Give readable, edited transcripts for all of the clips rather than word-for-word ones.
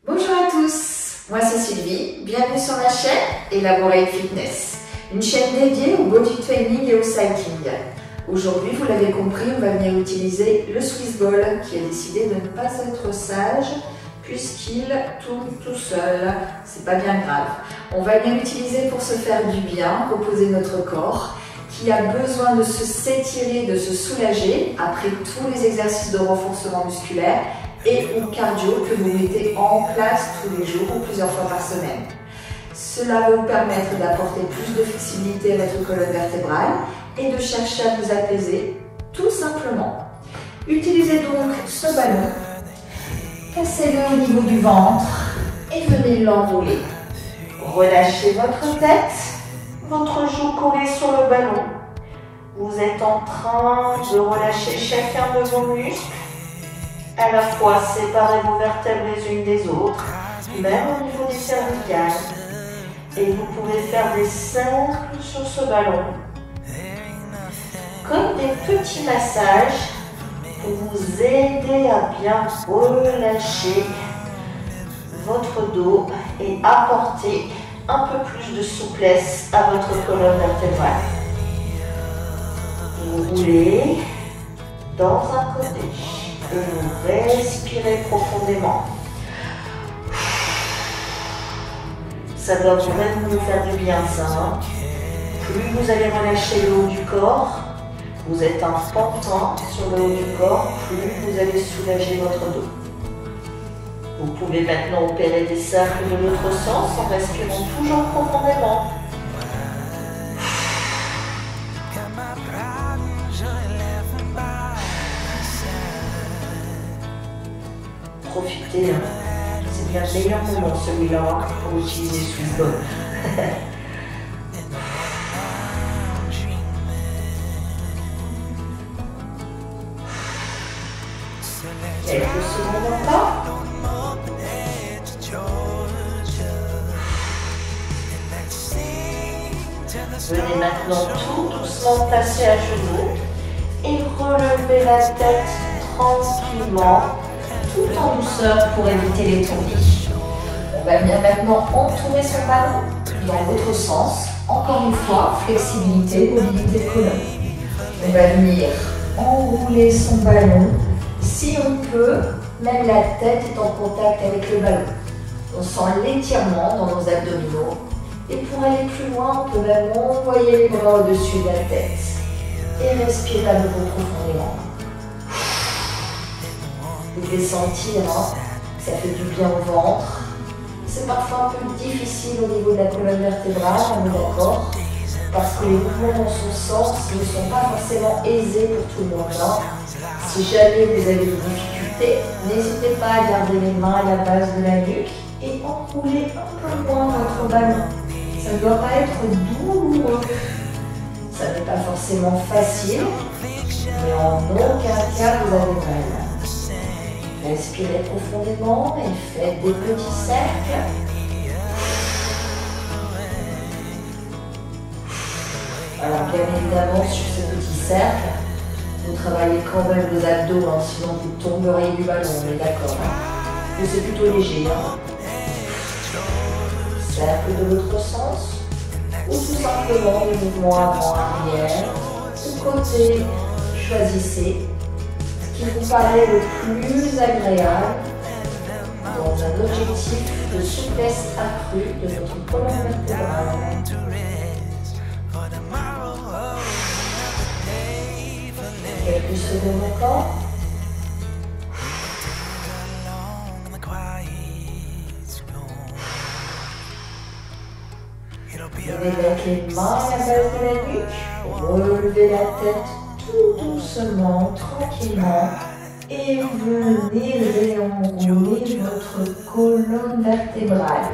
Bonjour à tous, moi c'est Sylvie, bienvenue sur ma chaîne Elaborate Fitness, une chaîne dédiée au body training et au cycling. Aujourd'hui, vous l'avez compris, on va venir utiliser le Swiss Ball qui a décidé de ne pas être sage puisqu'il tourne tout seul. C'est pas bien grave. On va venir l'utiliser pour se faire du bien, reposer notre corps qui a besoin de s'étirer, de se soulager après tous les exercices de renforcement musculaire et ou cardio que vous mettez en place tous les jours ou plusieurs fois par semaine. Cela va vous permettre d'apporter plus de flexibilité à votre colonne vertébrale et de chercher à vous apaiser tout simplement. Utilisez donc ce ballon, cassez-le au niveau du ventre et venez l'enrouler. Relâchez votre tête, votre joue collée sur le ballon. Vous êtes en train de relâcher chacun de vos muscles. À la fois, séparez vos vertèbres les unes des autres, même au niveau des cervicales. Et vous pouvez faire des cercles sur ce ballon, comme des petits massages pour vous aider à bien relâcher votre dos et apporter un peu plus de souplesse à votre colonne vertébrale. Vous roulez dans un côté. Et vous respirez profondément. Ça doit vraiment vous faire du bien ça. Hein? Plus vous allez relâcher le haut du corps, vous êtes un pantin sur le haut du corps, plus vous allez soulager votre dos. Vous pouvez maintenant opérer des cercles de l'autre sens en respirant toujours profondément. Profitez, hein. C'est bien le meilleur moment celui-là pour utiliser Swiss Ball. Quelques secondes encore. Venez maintenant tout doucement passer à genoux et relever la tête tranquillement, tout en douceur pour éviter les tourbis. On va venir maintenant entourer son ballon dans l'autre sens. Encore une fois, flexibilité, mobilité de colonne. On va venir enrouler son ballon. Si on peut, même la tête est en contact avec le ballon. On sent l'étirement dans nos abdominaux. Et pour aller plus loin, on peut même envoyer les bras au-dessus de la tête. Et respirer à nouveau profondément. Vous devez sentir, hein, ça fait du bien au ventre. C'est parfois un peu difficile au niveau de la colonne vertébrale, on est d'accord, parce que les mouvements dans son sens ne sont pas forcément aisés pour tout le monde. Hein. Si jamais vous avez des difficultés, n'hésitez pas à garder les mains à la base de la nuque et enrouler un peu moins votre ballon. Ça ne doit pas être douloureux. Ça n'est pas forcément facile, mais en aucun cas vous avez mal. Respirez profondément et faites des petits cercles. Alors bien évidemment sur ces petits cercles, vous travaillez quand même vos abdos, hein, sinon vous tomberiez du ballon, on est d'accord. Hein. Mais c'est plutôt léger. Hein. Cercle de l'autre sens, ou tout simplement des mouvements avant-arrière, ou côté, choisissez ce qui vous paraît le plus agréable dans un objectif de souplesse accrue de votre colonne vertébrale. Quelques secondes encore. Levez donc les mains à la base de la nuque, relevez la tête tout doucement, tranquillement et venez réenrouler votre colonne vertébrale.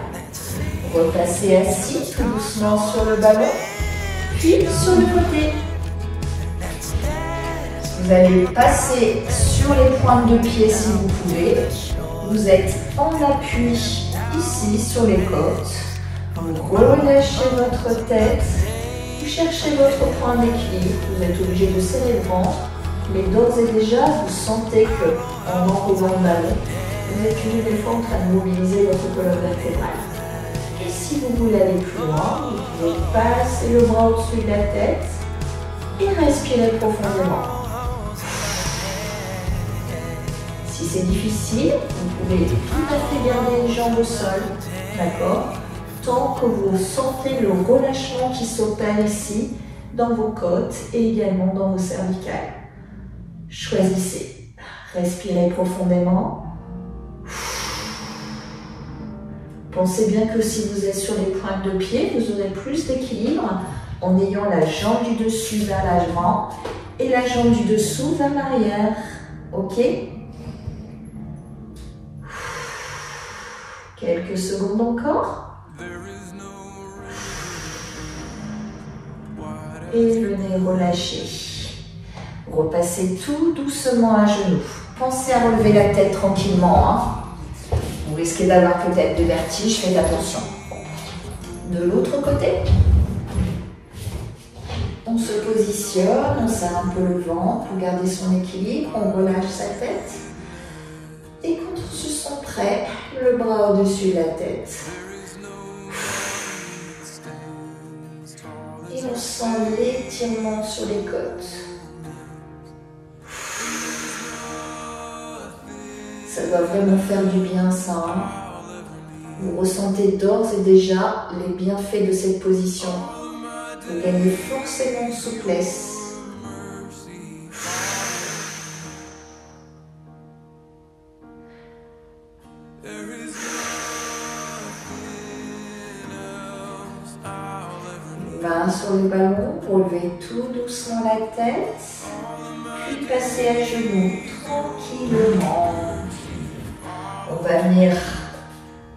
Repassez assis tout doucement sur le ballon, puis sur le côté. Vous allez passer sur les pointes de pied si vous pouvez. Vous êtes en appui ici sur les côtes. Vous relâchez votre tête. Vous cherchez votre point d'équilibre. Vous êtes obligé de serrer le ventre. Mais d'ores et déjà, vous sentez que en enroulant le ballon, vous êtes une nouvelle fois en train de mobiliser votre colonne vertébrale. Et si vous voulez aller plus loin, vous pouvez passer le bras au-dessus de la tête et respirer profondément. Si c'est difficile, vous pouvez tout à fait garder les jambes au sol, d'accord? Tant que vous sentez le relâchement qui s'opère ici, dans vos côtes et également dans vos cervicales. Choisissez. Respirez profondément. Pensez bien que si vous êtes sur les pointes de pied, vous aurez plus d'équilibre en ayant la jambe du dessus vers l'avant et la jambe du dessous vers l'arrière. Ok? Quelques secondes encore. Et venez relâcher. Repassez tout doucement à genoux. Pensez à relever la tête tranquillement. Hein. Vous risquez d'avoir peut-être des vertiges, faites attention. De l'autre côté, on se positionne, on serre un peu le ventre pour garder son équilibre, on relâche sa tête. Et quand on se sent prêt, le bras au-dessus de la tête. Et on sent l'étirement sur les côtes. Ça doit vraiment faire du bien ça. Hein. Vous ressentez d'ores et déjà les bienfaits de cette position. Vous gagnez forcément en souplesse. Main sur le ballon, relevez tout doucement la tête, puis passez à genoux tranquillement. On va venir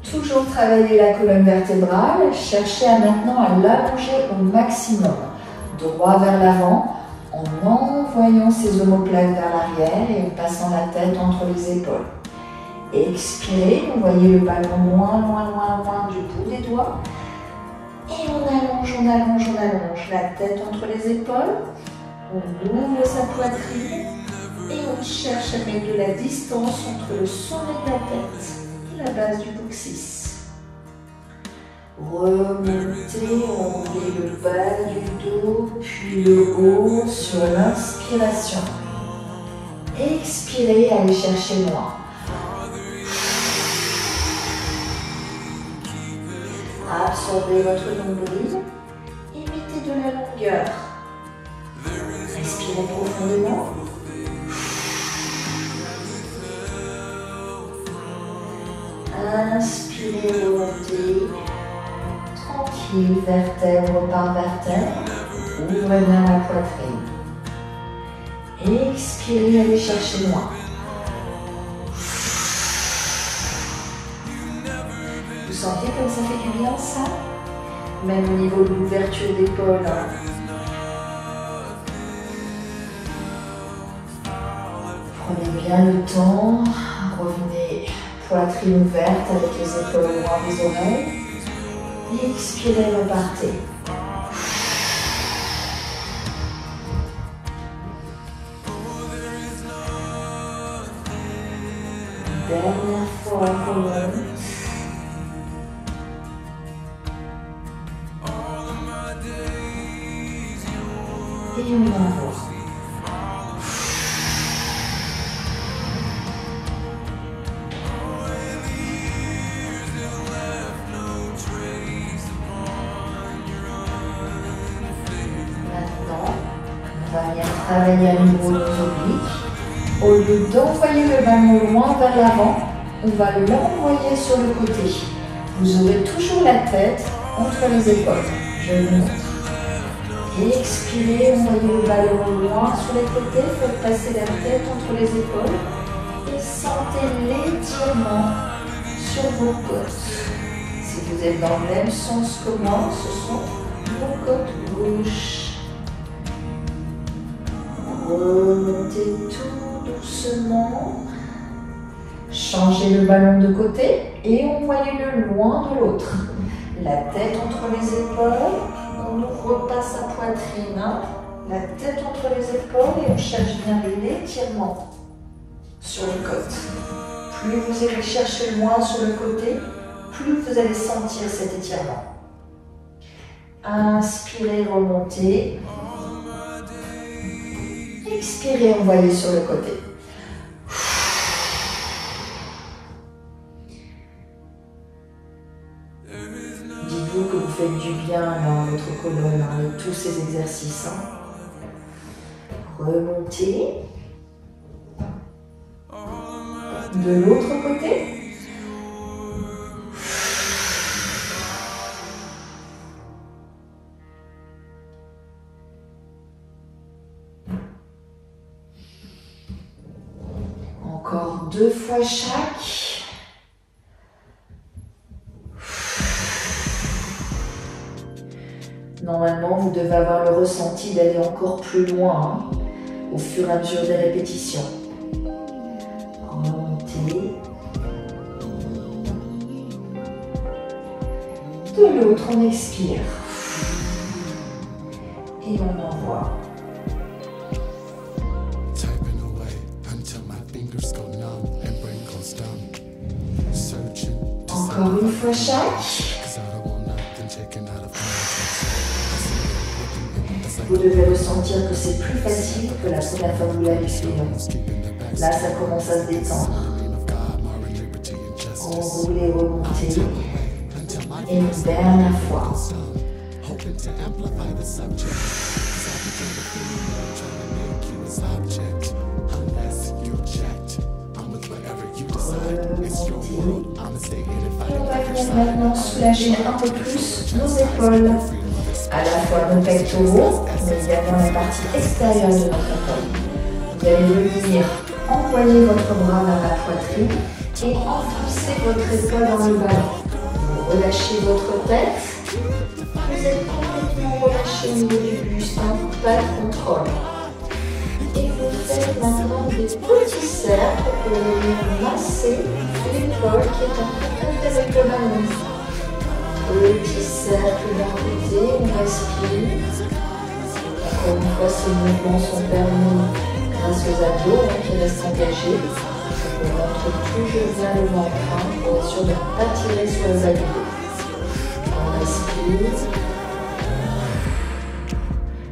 toujours travailler la colonne vertébrale, chercher à maintenant à l'allonger au maximum, droit vers l'avant, en envoyant ses omoplates vers l'arrière et en passant la tête entre les épaules. Expirez, envoyez le ballon loin du bout des doigts. Et on allonge la tête entre les épaules, on ouvre sa poitrine et on cherche à mettre de la distance entre le sommet de la tête et la base du coccyx. Remontez, enlevez le bas du dos, puis le haut sur l'inspiration. Expirez, allez chercher loin. Absorbez votre nombril et mettez de la longueur. Respirez profondément. Inspirez, remontez. Tranquille, vertèbre par vertèbre. Ouvrez bien la poitrine. Expirez, allez chercher loin. Vous sentez comme ça fait du bien ça? Même au niveau de l'ouverture d'épaule. Prenez bien le temps, revenez poitrine ouverte avec les épaules loin des oreilles. Et expirez, repartez. Dernière fois, on remonte. Et on envoie. Maintenant, on va venir travailler à nouveau nos obliques. Au lieu d'envoyer le ballon loin vers l'avant, on va l'envoyer sur le côté. Vous aurez toujours la tête entre les épaules. Je vous montre. Et expirez, envoyez le ballon loin sur les côtés, faites passer la tête entre les épaules et sentez l'étirement sur vos côtes. Si vous êtes dans le même sens que moi, ce sont vos côtes gauches. Remontez tout doucement. Changez le ballon de côté et envoyez-le loin de l'autre. La tête entre les épaules, on n'ouvre pas sa poitrine. Hein. La tête entre les épaules et on cherche bien l'étirement sur les côtes. plus vous allez chercher loin sur le côté, plus vous allez sentir cet étirement. Inspirez, remontez. Expirez, envoyez sur le côté. Dites-vous que vous faites du bien dans votre colonne avec tous ces exercices. Remontez. De l'autre côté. Encore 2 fois chaque. Normalement, vous devez avoir le ressenti d'aller encore plus loin au fur et à mesure des répétitions. Remontez. De l'autre, on expire. Et on envoie. Encore une fois chaque. Vous devez ressentir que c'est plus facile que la première fois que vous l'avez fait. Là, ça commence à se détendre. Enroulez, remontez. Et une dernière fois. Et on va venir maintenant soulager un peu plus nos épaules, à la fois nos pectoraux, mais également la partie extérieure de notre épaule. Vous allez venir envoyer votre bras vers la poitrine et enfoncer votre épaule dans le ballon. Vous relâchez votre tête, vous êtes complètement relâché au niveau du buste, pas de contrôle. Et vous faites maintenant des petits cercles pour venir masser l'épaule qui est en contact avec le ballon. Petit cercle d'un côté, on respire. Encore une fois, ces mouvements sont permis grâce aux abdos qui restent engagés. On montre toujours bien le ventre pour être sûr de ne pas tirer sur les abdos. On respire.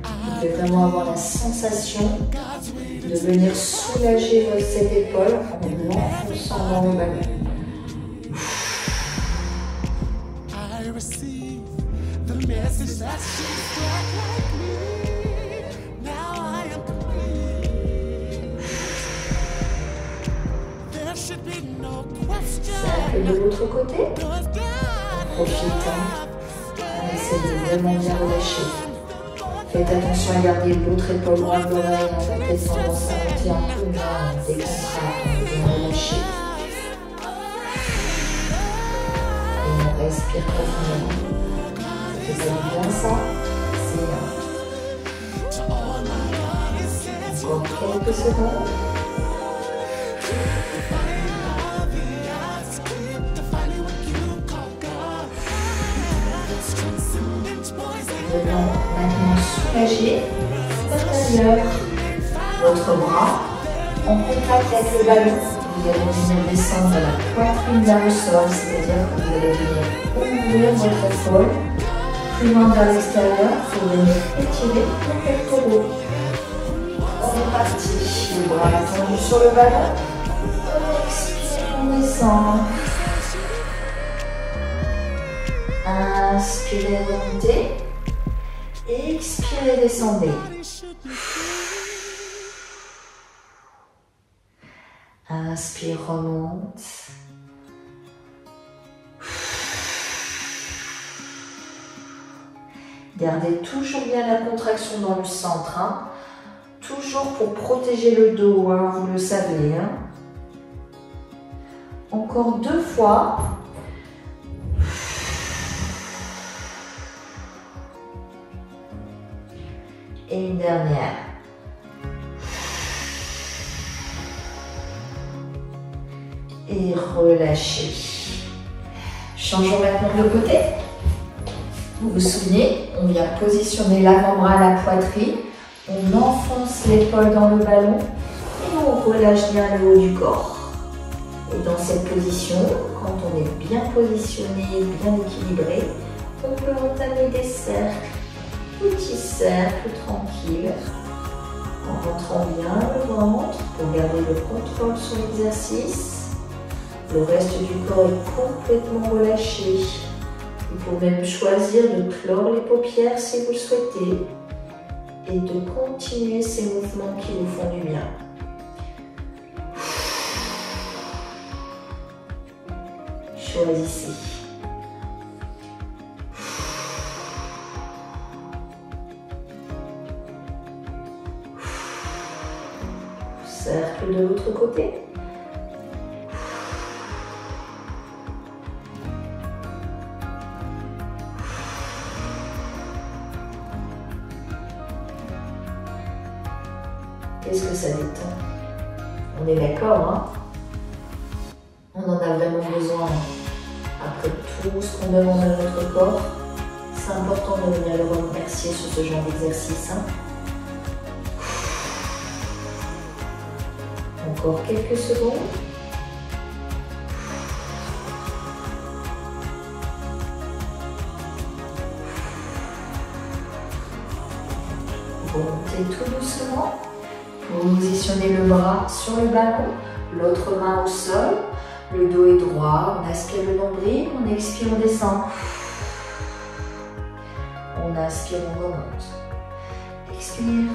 Vous devez vraiment avoir la sensation de venir soulager cette épaule en l'enfonçant dans le ballon. Cercle de l'autre côté. En profitant, on essaie de vraiment bien relâcher. Faites attention à garder l'autre épaule loin de l'oreille, on a peut-être tendance à monter un peu, mais on décontracte, on veut relâcher. Et on respire profondément. Vous allez bien ça, c'est encore quelques secondes. Maintenant soulager l'intérieur, votre bras en contact avec le ballon. Vous allez venir descendre la poitrine vers le sol, c'est-à-dire que vous allez venir ouvrir votre épaule plus loin vers l'extérieur pour venir étirer le pectoral. On est parti. Les bras tendus sur le ballon. On expire, on descend. Inspirez, remontez. Expirez, descendez. Inspire, remonte. Gardez toujours bien la contraction dans le centre. Toujours pour protéger le dos, vous le savez. Encore 2 fois. Et une dernière. Et relâchez. Changeons maintenant de côté. Vous vous souvenez, on vient positionner l'avant-bras à la poitrine. On enfonce l'épaule dans le ballon. Et on relâche bien le haut du corps. Et dans cette position, quand on est bien positionné, bien équilibré, on peut entamer des cercles, petits cercles tranquilles, en rentrant bien le ventre pour garder le contrôle sur l'exercice. Le reste du corps est complètement relâché. Il faut même choisir de clore les paupières si vous le souhaitez et de continuer ces mouvements qui vous font du bien. Choisissez. Cercle de l'autre côté. Qu'est-ce que ça détend? On est d'accord, hein? On en a vraiment besoin. Après tout ce qu'on demande à notre corps, c'est important de venir le remercier sur ce genre d'exercice. Hein? Encore quelques secondes. Remontez tout doucement. Positionnez le bras sur le ballon, l'autre main au sol. Le dos est droit, on aspire le nombril, on expire, on descend. On inspire, on remonte. Expire.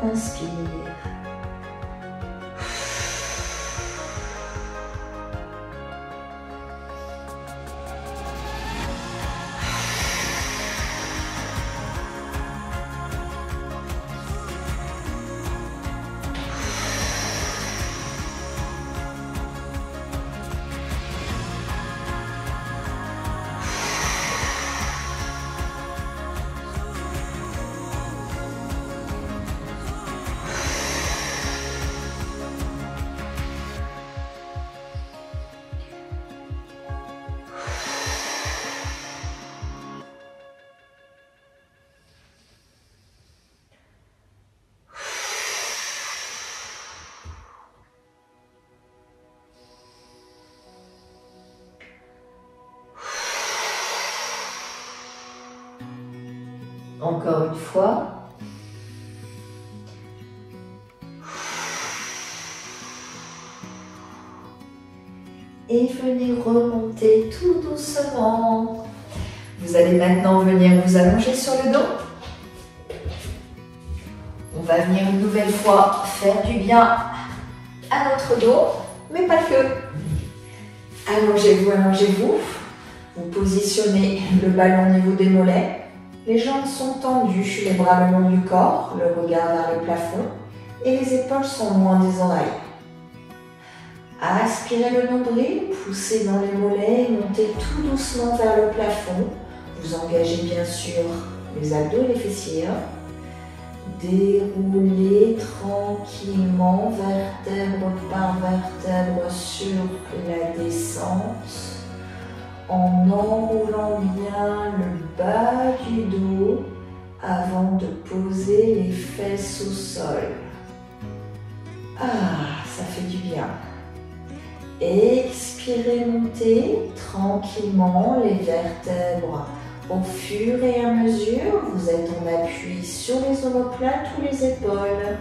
Inspire. Encore une fois. Et venez remonter tout doucement. Vous allez maintenant venir vous allonger sur le dos. On va venir une nouvelle fois faire du bien à notre dos, mais pas que. Allongez-vous, allongez-vous. Vous positionnez le ballon au niveau des mollets. Les jambes sont tendues, les bras le long du corps, le regard vers le plafond et les épaules sont loin des oreilles. Aspirez le nombril, poussez dans les mollets, montez tout doucement vers le plafond. Vous engagez bien sûr les abdos et les fessiers. Déroulez tranquillement, vertèbre par vertèbre sur la descente, en enroulant bien le bas du dos avant de poser les fesses au sol. Ah, ça fait du bien. Expirez, montez tranquillement les vertèbres. Au fur et à mesure, vous êtes en appui sur les omoplates ou les épaules.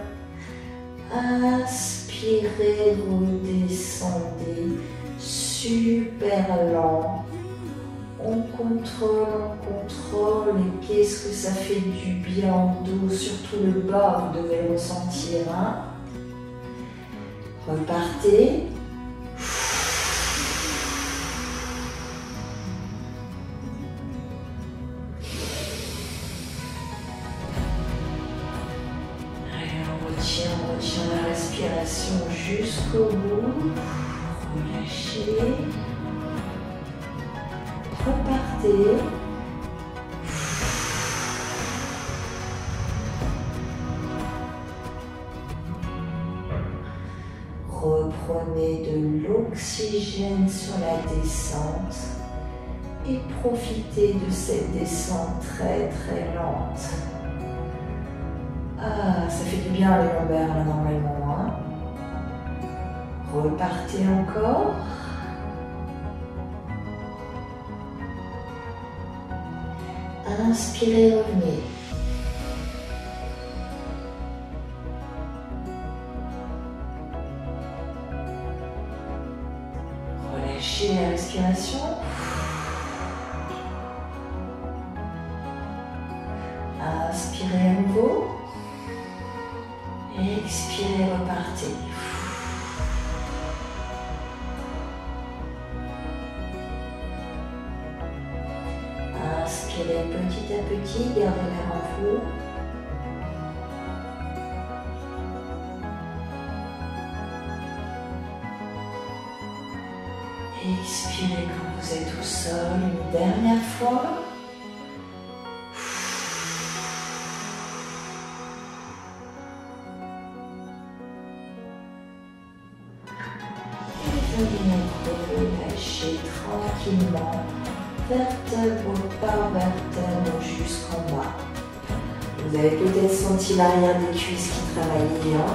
Inspirez, redescendez, super lent. On contrôle, et qu'est-ce que ça fait du bien au dos, surtout le bas, vous devez le ressentir. Hein? Repartez. On retient la respiration jusqu'au bout. Relâchez. Repartez. Reprenez de l'oxygène sur la descente et profitez de cette descente très très lente. Ah, ça fait du bien les lombaires là normalement. Hein? Repartez encore. Inspirez, revenez. Relâchez la respiration. Inspirez à nouveau. Expirez, repartez. Inspirez petit à petit, gardez l'air en vous. Expirez quand vous êtes au sol une dernière fois. Et venez relâcher tranquillement, vertèbre par vertèbre jusqu'en bas. Vous avez peut-être senti l'arrière des cuisses qui travaillent bien.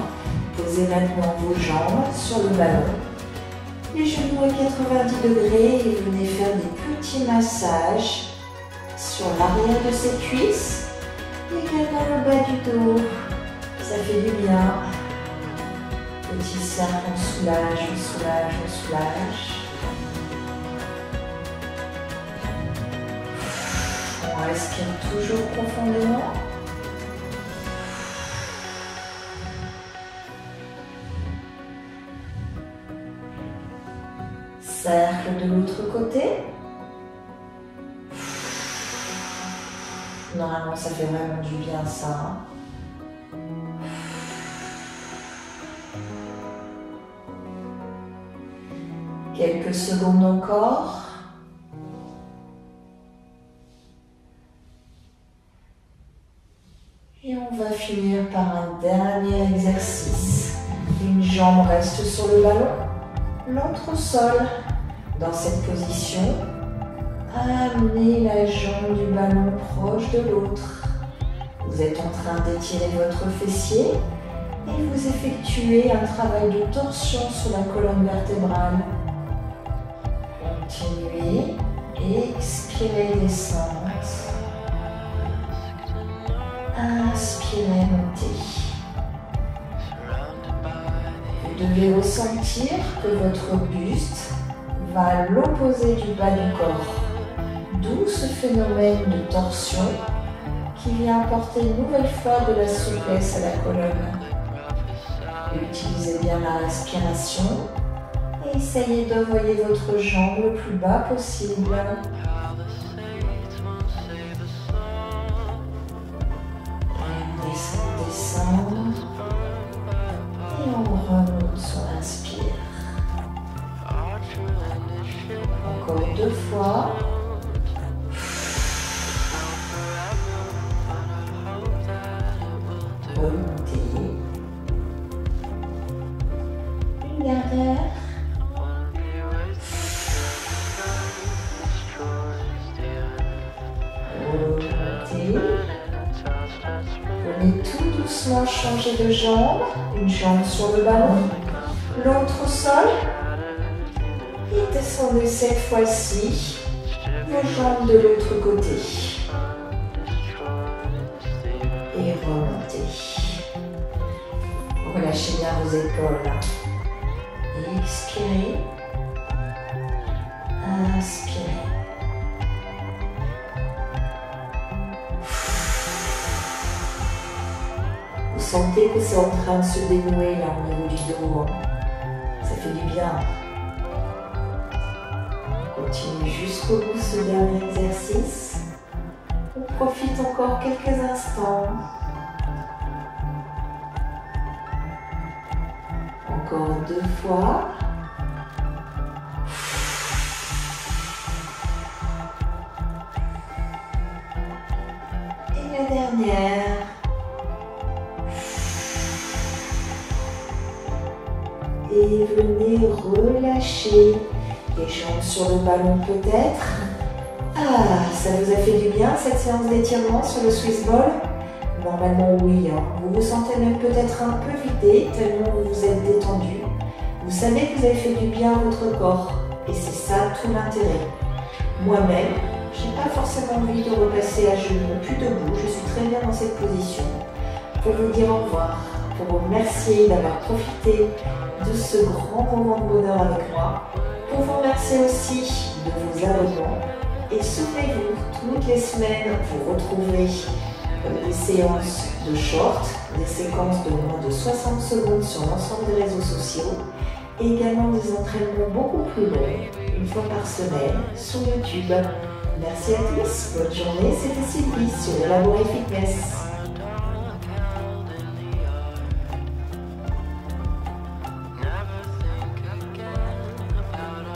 Posez maintenant vos jambes sur le ballon. Les genoux à 90 degrés et venez faire des petits massages sur l'arrière de ces cuisses et également le bas du dos. Ça fait du bien. Petit cercle, on soulage, on soulage, on soulage. On respire toujours profondément. Cercle de l'autre côté. Normalement, ça fait vraiment du bien ça. Quelques secondes encore. Et on va finir par un dernier exercice. Une jambe reste sur le ballon, l'autre au sol. Dans cette position, amenez la jambe du ballon proche de l'autre. Vous êtes en train d'étirer votre fessier et vous effectuez un travail de torsion sur la colonne vertébrale. Continuez, expirez, descente. Inspirez, montez. Vous devez ressentir que votre buste va à l'opposé du bas du corps. D'où ce phénomène de torsion qui vient apporter une nouvelle fois de la souplesse à la colonne. Utilisez bien la respiration et essayez d'envoyer votre jambe le plus bas possible. On descend, et on remonte sur l'inspire. Encore 2 fois. Remontez. Une dernière. Remontez. Venez tout doucement changer de jambe. Une jambe sur le ballon, l'autre au sol. Et descendez cette fois-ci vos jambes de l'autre côté. Et remontez. Relâchez bien vos épaules. Expirez. Inspirez. Vous sentez que c'est en train de se dénouer là au niveau du dos. Ça fait du bien. Continue jusqu'au bout ce dernier exercice. On profite encore quelques instants. Encore 2 fois. Et la dernière. Et venez relâcher les jambes sur le ballon peut-être. Ah, ça vous a fait du bien cette séance d'étirement sur le Swiss Ball? Normalement oui, hein. Vous vous sentez même peut-être un peu vidé tellement vous vous êtes détendu. Vous savez que vous avez fait du bien à votre corps et c'est ça tout l'intérêt. Moi-même, je n'ai pas forcément envie de repasser à genoux, plus debout, je suis très bien dans cette position. Pour vous dire au revoir, pour vous remercier d'avoir profité de ce grand moment de bonheur avec moi, pour vous remercier aussi de vos abonnements. Et souvenez-vous, toutes les semaines, vous retrouvez des séances de short, des séquences de moins de 60 secondes sur l'ensemble des réseaux sociaux et également des entraînements beaucoup plus longs, une fois par semaine, sur YouTube. Merci à tous, bonne journée, c'était Sylvie sur Elaboré Fitness.